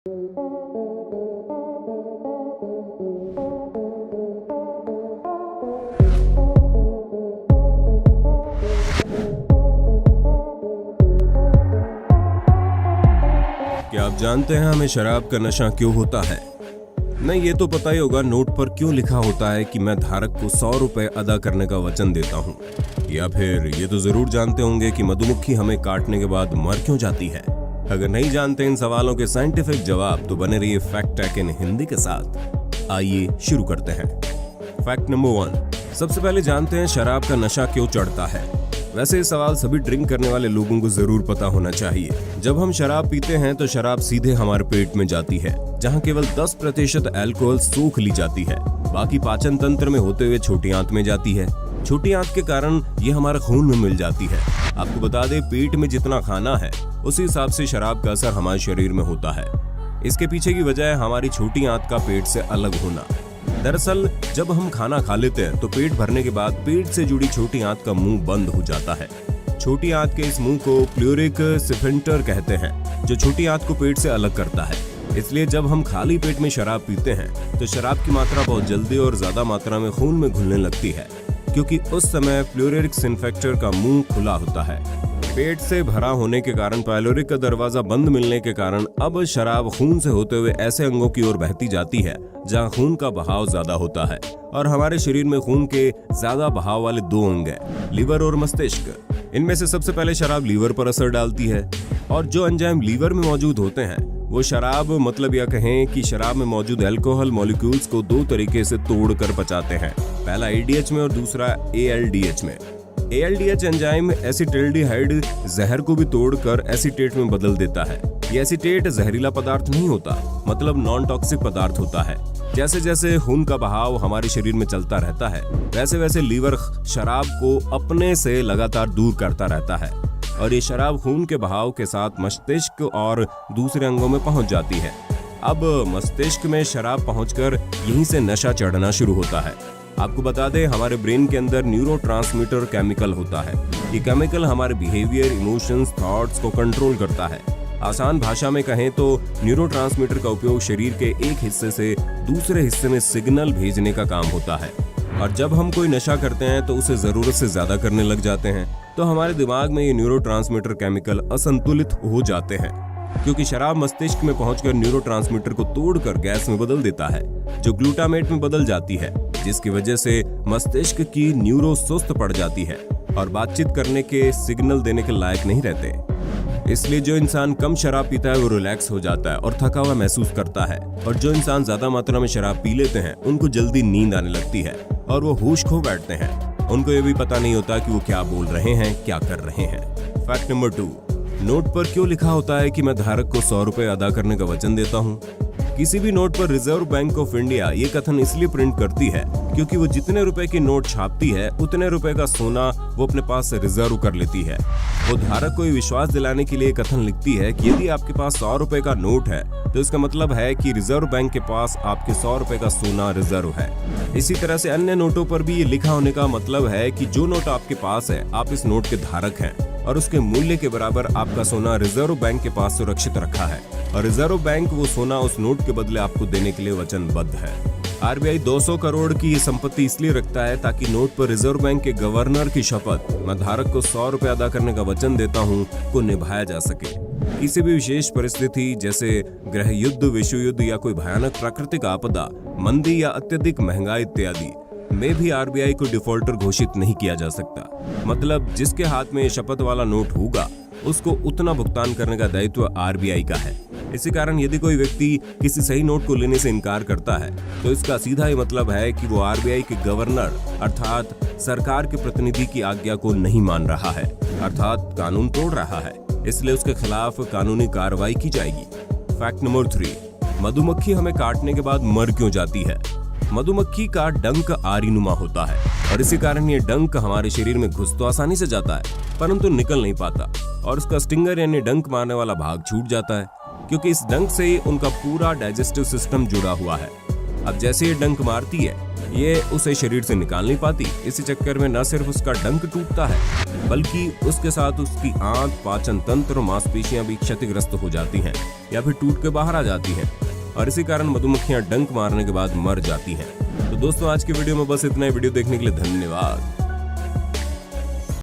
क्या आप जानते हैं हमें शराब का नशा क्यों होता है? नहीं, ये तो पता ही होगा नोट पर क्यों लिखा होता है कि मैं धारक को 100 रुपए अदा करने का वचन देता हूँ। या फिर ये तो जरूर जानते होंगे कि मधुमक्खी हमें काटने के बाद मर क्यों जाती है। अगर नहीं जानते इन सवालों के साइंटिफिक जवाब तो बने रहिए फैक्ट टैक इन हिंदी के साथ। आइए शुरू करते हैं। फैक्ट नंबर 1, सबसे पहले जानते हैं शराब का नशा क्यों चढ़ता है। वैसे ये सवाल सभी ड्रिंक करने वाले लोगों को जरूर पता होना चाहिए। जब हम शराब पीते हैं तो शराब सीधे हमारे पेट में जाती है, जहां केवल 10% अल्कोहल सोख ली जाती है। बाकी पाचन तंत्र में होते हुए छोटी आंत में जाती है। छोटी आंत के कारण ये हमारे खून में मिल जाती है। आपको बता दें, पेट में जितना खाना है उसी हिसाब से शराब का असर हमारे शरीर में होता है। इसके पीछे की वजह है हमारी छोटी आंत का पेट से अलग होना। दरअसल जब हम खाना खा लेते हैं तो पेट भरने के बाद पेट से जुड़ी छोटी आंत का मुंह बंद हो जाता है। छोटी आंत के इस मुंह को प्लूरिक स्फिंक्टर कहते हैं, जो छोटी आंत को पेट से अलग करता है। इसलिए जब हम खाली पेट में शराब पीते हैं तो शराब की मात्रा बहुत जल्दी और ज्यादा मात्रा में खून में घुलने लगती है, क्योंकि उस समय प्लूरिक स्फिंक्टर का मुंह खुला होता है। पेट से भरा होने के कारण पाइलोरिक का दरवाजा बंद मिलने के कारण अब शराब खून से होते हुए ऐसे अंगों की ओर बहती जाती है जहां खून का बहाव ज्यादा होता है। और हमारे शरीर में खून के ज्यादा बहाव वाले 2 अंग हैं, लीवर और मस्तिष्क। इनमें से सबसे पहले शराब लीवर पर असर डालती है, और जो एंजाइम लीवर में मौजूद होते हैं वो शराब मतलब या कहें कि शराब में मौजूद अल्कोहल मॉलिक्यूल्स को 2 तरीके से तोड़कर पचाते हैं। पहला एडीएच में और दूसरा एएलडीएच में। एएलडीएच एंजाइम एसिटिल्डिहाइड जहर को भी तोड़कर एसीटेट में बदल देता है। ये एसीटेट जहरीला पदार्थ नहीं होता, मतलब नॉन टॉक्सिक पदार्थ होता है। जैसे जैसे खून का बहाव हमारे शरीर में चलता रहता है वैसे वैसे लीवर शराब को अपने से लगातार दूर करता रहता है, और ये शराब खून के बहाव के साथ मस्तिष्क और दूसरे अंगों में पहुंच जाती है। अब मस्तिष्क में शराब पहुंचकर यहीं से नशा चढ़ना शुरू होता है। आपको बता दें, हमारे ब्रेन के अंदर न्यूरोट्रांसमीटर केमिकल होता है। ये केमिकल हमारे बिहेवियर, इमोशंस, थॉट्स को कंट्रोल करता है। आसान भाषा में कहें तो न्यूरोट्रांसमीटर का उपयोग शरीर के एक हिस्से से दूसरे हिस्से में सिग्नल भेजने का काम होता है। और जब हम कोई नशा करते हैं तो उसे जरूरत से ज्यादा करने लग जाते हैं, तो हमारे दिमाग में ये न्यूरोट्रांसमीटर केमिकल असंतुलित हो जाते हैं, क्योंकि शराब मस्तिष्क में पहुंचकर न्यूरोट्रांसमीटर को तोड़कर गैस में बदल देता है, जो ग्लूटामेट में बदल जाती है, जिसकी वजह से मस्तिष्क की न्यूरो सुस्त पड़ जाती है और बातचीत करने के सिग्नल देने के लायक नहीं रहते। इसलिए जो इंसान कम शराब पीता है वो रिलैक्स हो जाता है और थका हुआ महसूस करता है, और जो इंसान ज्यादा मात्रा में शराब पी लेते हैं उनको जल्दी नींद आने लगती है और वो होश खो बैठते हैं। उनको ये भी पता नहीं होता कि वो क्या बोल रहे हैं, क्या कर रहे हैं। फैक्ट नंबर 2, नोट पर क्यों लिखा होता है कि मैं धारक को 100 रुपए अदा करने का वचन देता हूँ। किसी भी नोट पर रिजर्व बैंक ऑफ इंडिया ये कथन इसलिए प्रिंट करती है क्योंकि वो जितने रुपए की नोट छापती है उतने रुपए का सोना वो अपने पास रिजर्व कर लेती है। वो धारक को विश्वास दिलाने के लिए कथन लिखती है कि यदि आपके पास 100 रुपए का नोट है तो इसका मतलब है कि रिजर्व बैंक के पास आपके 100 रुपए का सोना रिजर्व है। इसी तरह से अन्य नोटों पर भी ये लिखा होने का मतलब है कि जो नोट आपके पास है आप इस नोट के धारक हैं, और उसके मूल्य के बराबर आपका सोना रिजर्व बैंक के पास सुरक्षित रखा है, और रिजर्व बैंक वो सोना उस नोट के बदले आपको देने के लिए वचनबद्ध है। आरबीआई 200 करोड़ की संपत्ति इसलिए रखता है ताकि नोट पर रिजर्व बैंक के गवर्नर की शपथ मैं धारक को 100 रुपए अदा करने का वचन देता हूं को निभाया जा सके। किसी भी विशेष परिस्थिति जैसे गृह युद्ध, विश्व युद्ध या कोई भयानक प्राकृतिक आपदा, मंदी या अत्यधिक महंगाई इत्यादि में भी आरबीआई को डिफॉल्टर घोषित नहीं किया जा सकता। मतलब जिसके हाथ में शपथ वाला नोट होगा उसको उतना भुगतान करने का दायित्व आरबीआई का है। इसी कारण यदि कोई व्यक्ति किसी सही नोट को लेने से इनकार करता है तो इसका सीधा ही मतलब है कि वो आरबीआई के गवर्नर अर्थात सरकार के प्रतिनिधि की आज्ञा को नहीं मान रहा है, अर्थात कानून तोड़ रहा है। इसलिए उसके खिलाफ कानूनी कार्रवाई की जाएगी। फैक्ट नंबर 3, मधुमक्खी हमें काटने के बाद मर क्यों जाती है। मधुमक्खी का डंक आरीनुमा होता है, और इसी कारण ये डंक हमारे शरीर में घुस तो आसानी से जाता है परंतु निकल नहीं पाता, और उसका स्टिंगर यानी डंक मारने वाला भाग छूट जाता है, क्योंकि इस डंक से ही उनका पूरा डाइजेस्टिव सिस्टम जुड़ा हुआ है। अब जैसे ये डंक मारती है, ये उसे शरीर से निकाल नहीं पाती। इसी चक्कर में न सिर्फ उसका डंक टूटता है, बल्कि उसके साथ उसकी आंत, पाचन तंत्र और मांसपेशियां भी क्षतिग्रस्त हो जाती हैं या फिर टूट के बाहर आ जाती हैं। और इसी कारण मधुमक्खियां डंक मारने के बाद मर जाती हैं। तो दोस्तों, आज की वीडियो में बस इतना ही। वीडियो देखने के लिए धन्यवाद।